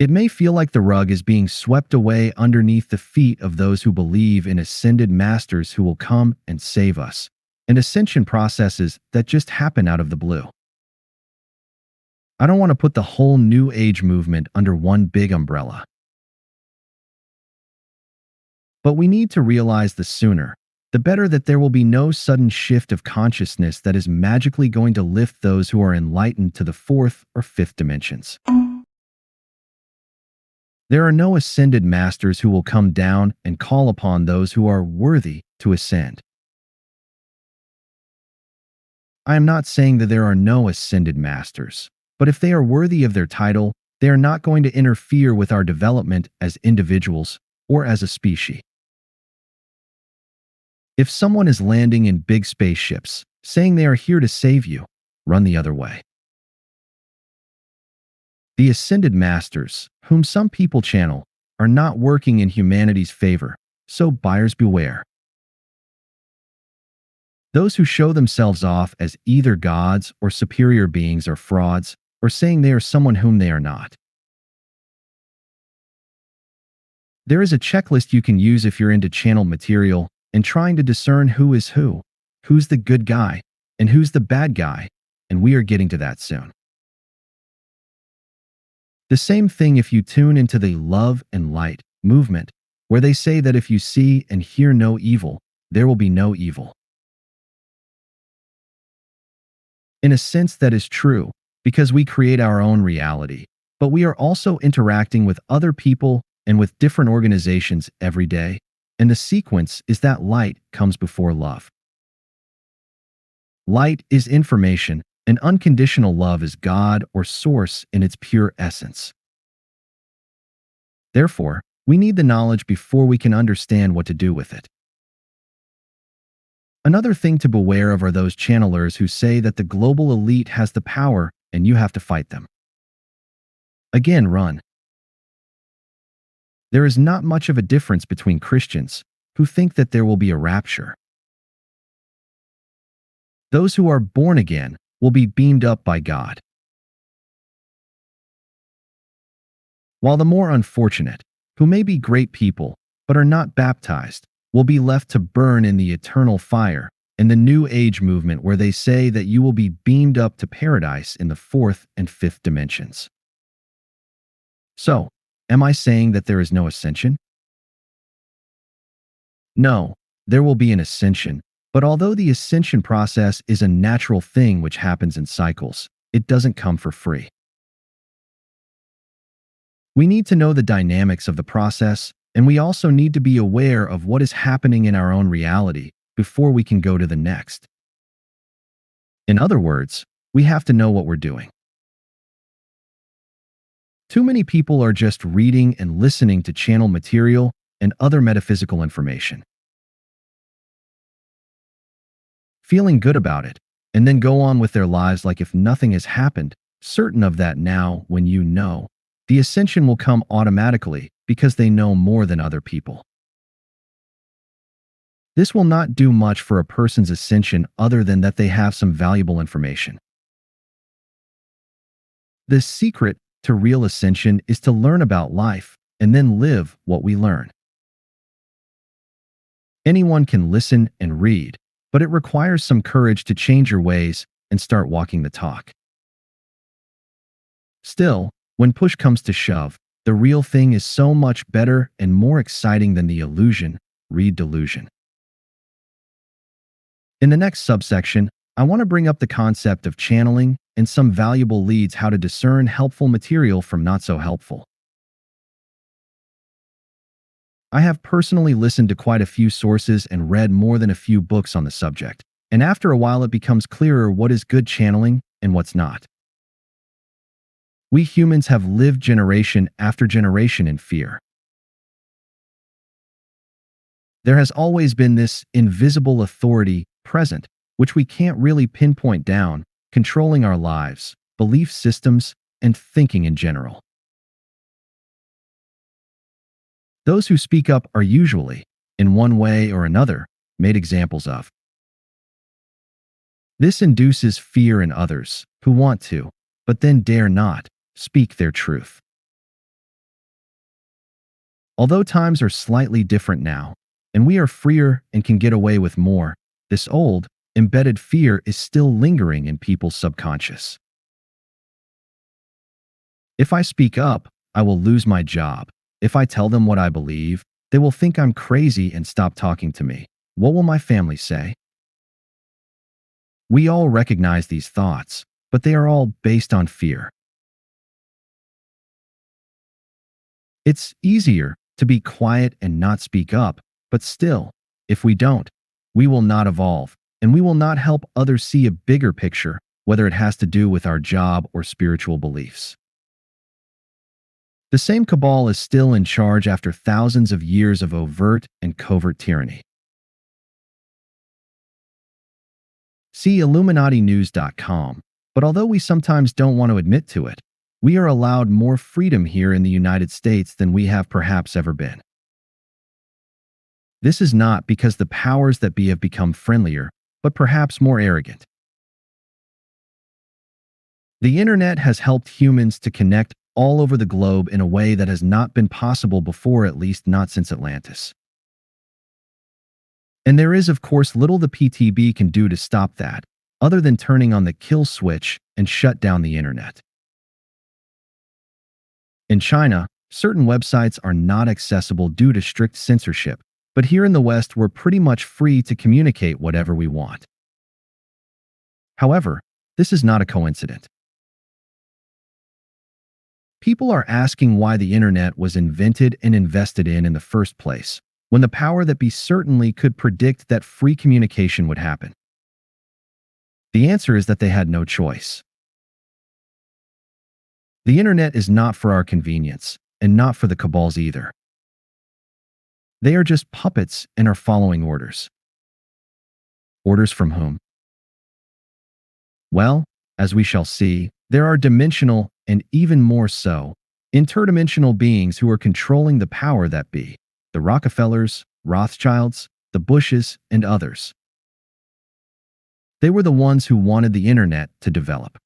It may feel like the rug is being swept away underneath the feet of those who believe in ascended masters who will come and save us, and ascension processes that just happen out of the blue. I don't want to put the whole New Age movement under one big umbrella. But we need to realize the sooner, the better, that there will be no sudden shift of consciousness that is magically going to lift those who are enlightened to the fourth or fifth dimensions. There are no ascended masters who will come down and call upon those who are worthy to ascend. I am not saying that there are no ascended masters, but if they are worthy of their title, they are not going to interfere with our development as individuals or as a species. If someone is landing in big spaceships, saying they are here to save you, run the other way. The ascended masters, whom some people channel, are not working in humanity's favor, so buyers beware. Those who show themselves off as either gods or superior beings are frauds, or saying they are someone whom they are not. There is a checklist you can use if you're into channel material and trying to discern who is who's the good guy, and who's the bad guy, and we are getting to that soon. The same thing if you tune into the love and light movement, where they say that if you see and hear no evil, there will be no evil. In a sense, that is true, because we create our own reality, but we are also interacting with other people and with different organizations every day, and the sequence is that light comes before love. Light is information, and unconditional love is God or Source in its pure essence. Therefore, we need the knowledge before we can understand what to do with it. Another thing to beware of are those channelers who say that the global elite has the power and you have to fight them. Again, run. There is not much of a difference between Christians who think that there will be a rapture. Those who are born again will be beamed up by God, while the more unfortunate, who may be great people but are not baptized, will be left to burn in the eternal fire in the New Age movement, where they say that you will be beamed up to paradise in the fourth and fifth dimensions. So, am I saying that there is no ascension? No, there will be an ascension, but although the ascension process is a natural thing which happens in cycles, it doesn't come for free. We need to know the dynamics of the process, and we also need to be aware of what is happening in our own reality before we can go to the next. In other words, we have to know what we're doing. Too many people are just reading and listening to channel material and other metaphysical information, feeling good about it, and then go on with their lives like if nothing has happened, certain of that now when you know. The ascension will come automatically because they know more than other people. This will not do much for a person's ascension other than that they have some valuable information. The secret to real ascension is to learn about life and then live what we learn. Anyone can listen and read, but it requires some courage to change your ways and start walking the talk. Still, when push comes to shove, the real thing is so much better and more exciting than the illusion, read delusion. In the next subsection, I want to bring up the concept of channeling and some valuable leads how to discern helpful material from not so helpful. I have personally listened to quite a few sources and read more than a few books on the subject, and after a while it becomes clearer what is good channeling and what's not. We humans have lived generation after generation in fear. There has always been this invisible authority present, which we can't really pinpoint down, controlling our lives, belief systems, and thinking in general. Those who speak up are usually, in one way or another, made examples of. This induces fear in others who want to, but then dare not, speak their truth. Although times are slightly different now, and we are freer and can get away with more, this old, embedded fear is still lingering in people's subconscious. If I speak up, I will lose my job. If I tell them what I believe, they will think I'm crazy and stop talking to me. What will my family say? We all recognize these thoughts, but they are all based on fear. It's easier to be quiet and not speak up, but still, if we don't, we will not evolve, and we will not help others see a bigger picture, whether it has to do with our job or spiritual beliefs. The same cabal is still in charge after thousands of years of overt and covert tyranny. See IlluminatiNews.com, but although we sometimes don't want to admit to it, we are allowed more freedom here in the United States than we have perhaps ever been. This is not because the powers that be have become friendlier, but perhaps more arrogant. The internet has helped humans to connect all over the globe in a way that has not been possible before, at least not since Atlantis. And there is, of course, little the PTB can do to stop that, other than turning on the kill switch and shut down the internet. In China, certain websites are not accessible due to strict censorship, but here in the West, we're pretty much free to communicate whatever we want. However, this is not a coincidence. People are asking why the internet was invented and invested in the first place, when the power that be certainly could predict that free communication would happen. The answer is that they had no choice. The internet is not for our convenience, and not for the cabals either. They are just puppets and are following orders. Orders from whom? Well, as we shall see, there are dimensional, and even more so, interdimensional beings who are controlling the power that be, the Rockefellers, Rothschilds, the Bushes, and others. They were the ones who wanted the internet to develop.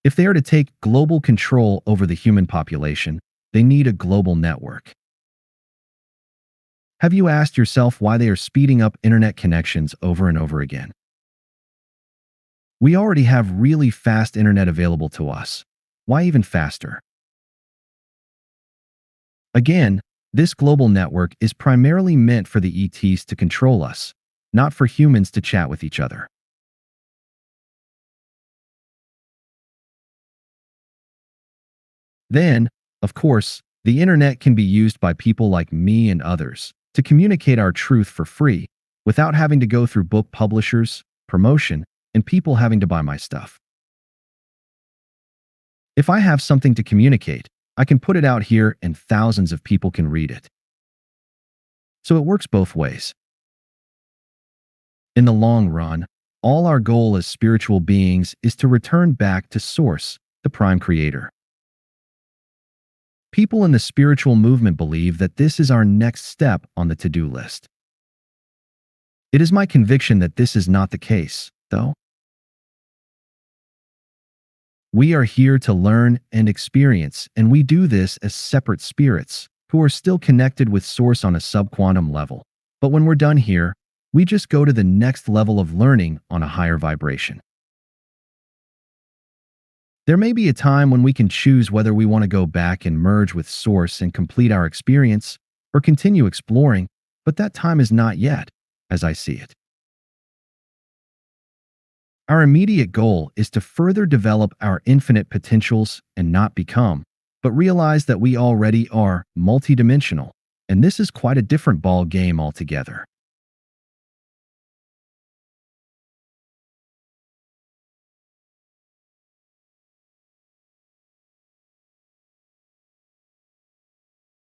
If they are to take global control over the human population, they need a global network. Have you asked yourself why they are speeding up internet connections over and over again? We already have really fast internet available to us. Why even faster? Again, this global network is primarily meant for the ETs to control us, not for humans to chat with each other. Then, of course, the internet can be used by people like me and others to communicate our truth for free without having to go through book publishers, promotion, and people having to buy my stuff. If I have something to communicate, I can put it out here and thousands of people can read it. So it works both ways. In the long run, all our goal as spiritual beings is to return back to Source, the Prime Creator. People in the spiritual movement believe that this is our next step on the to-do list. It is my conviction that this is not the case, though. We are here to learn and experience, and we do this as separate spirits who are still connected with Source on a subquantum level. But when we're done here, we just go to the next level of learning on a higher vibration. There may be a time when we can choose whether we want to go back and merge with Source and complete our experience, or continue exploring, but that time is not yet, as I see it. Our immediate goal is to further develop our infinite potentials and not become, but realize that we already are multidimensional, and this is quite a different ball game altogether.